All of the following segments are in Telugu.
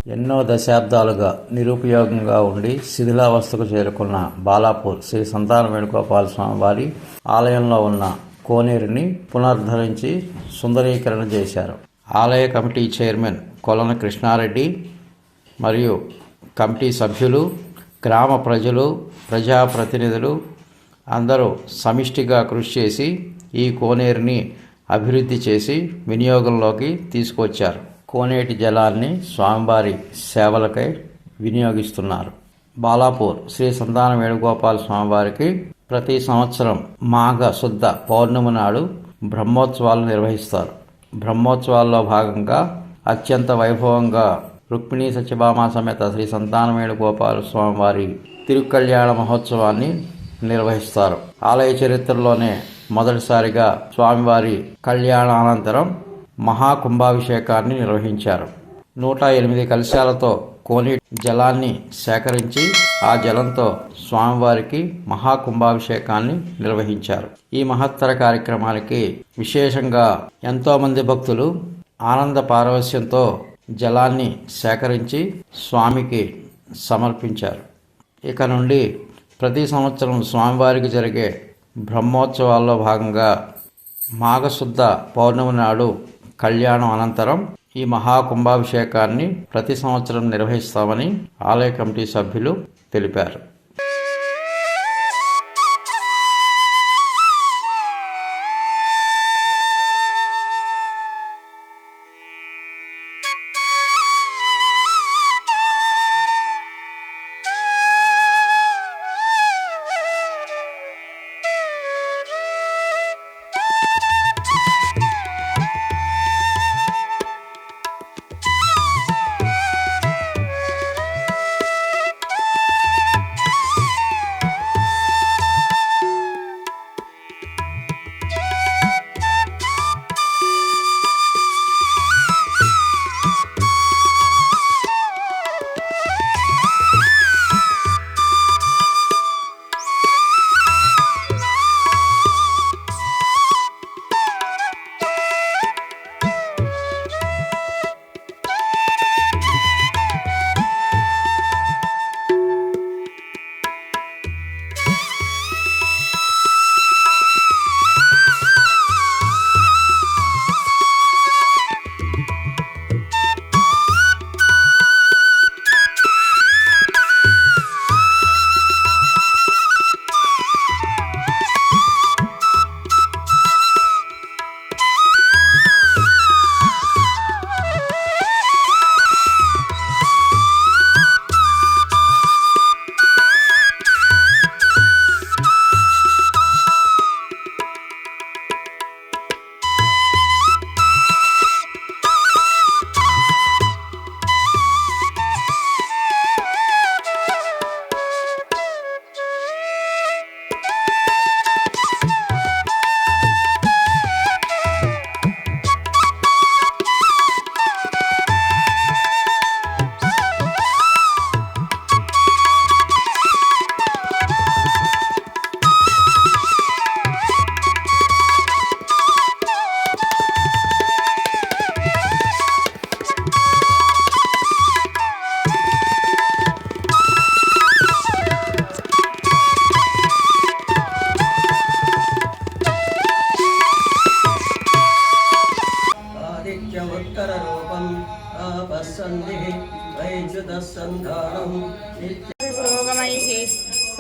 ఎన్నో దశాబ్దాలుగా నిరుపయోగంగా ఉండి శిథిలావస్థకు చేరుకున్న బాలాపూర్ శ్రీ సంతాన వేణుగోపాల స్వామి వారి ఆలయంలో ఉన్న కోనేరుని పునరుద్ధరించి సుందరీకరణ చేశారు. ఆలయ కమిటీ చైర్మన్ కొలన కృష్ణారెడ్డి మరియు కమిటీ సభ్యులు, గ్రామ ప్రజలు, ప్రజాప్రతినిధులు అందరూ సమిష్టిగా కృషి చేసి ఈ కోనేరుని అభివృద్ధి చేసి వినియోగంలోకి తీసుకొచ్చారు. కోనేటి జలాన్ని స్వామివారి సేవలకై వినియోగిస్తున్నారు. బాలాపూర్ శ్రీ సంతాన వేణుగోపాల స్వామివారికి ప్రతి సంవత్సరం మాఘ శుద్ధ పౌర్ణమి నాడు బ్రహ్మోత్సవాలు నిర్వహిస్తారు. బ్రహ్మోత్సవాల్లో భాగంగా అత్యంత వైభవంగా రుక్మిణీ సత్యభామ సమేత శ్రీ సంతాన వేణుగోపాల స్వామివారి తిరుకళ్యాణ మహోత్సవాన్ని నిర్వహిస్తారు. ఆలయ చరిత్రలోనే మొదటిసారిగా స్వామివారి కళ్యాణానంతరం మహాకుంభాభిషేకాన్ని నిర్వహించారు. 108 కలశాలతో కోనేటి జలాన్ని సేకరించి ఆ జలంతో స్వామివారికి మహాకుంభాభిషేకాన్ని నిర్వహించారు. ఈ మహత్తర కార్యక్రమానికి విశేషంగా ఎంతోమంది భక్తులు ఆనంద పారవస్యంతో జలాన్ని సేకరించి స్వామికి సమర్పించారు. ఇక నుండి ప్రతి సంవత్సరం స్వామివారికి జరిగే బ్రహ్మోత్సవాల్లో భాగంగా మాఘశుద్ధ పౌర్ణమి నాడు కళ్యాణం అనంతరం ఈ మహాకుంభాభిషేకాన్ని ప్రతి సంవత్సరం నిర్వహిస్తామని ఆలయ కమిటీ సభ్యులు తెలిపారు.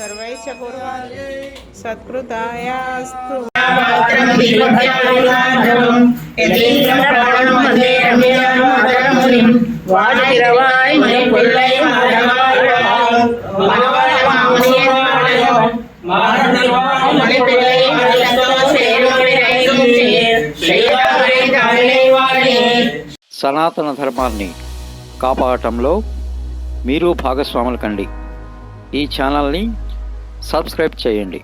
सर्वैश्च पूर्वान् सत्कृतायास्तु సనాతన ధర్మాన్ని కాపాడటంలో మీరు భాగస్వాములు కండి. ఈ ఛానల్ని సబ్స్క్రైబ్ చేయండి.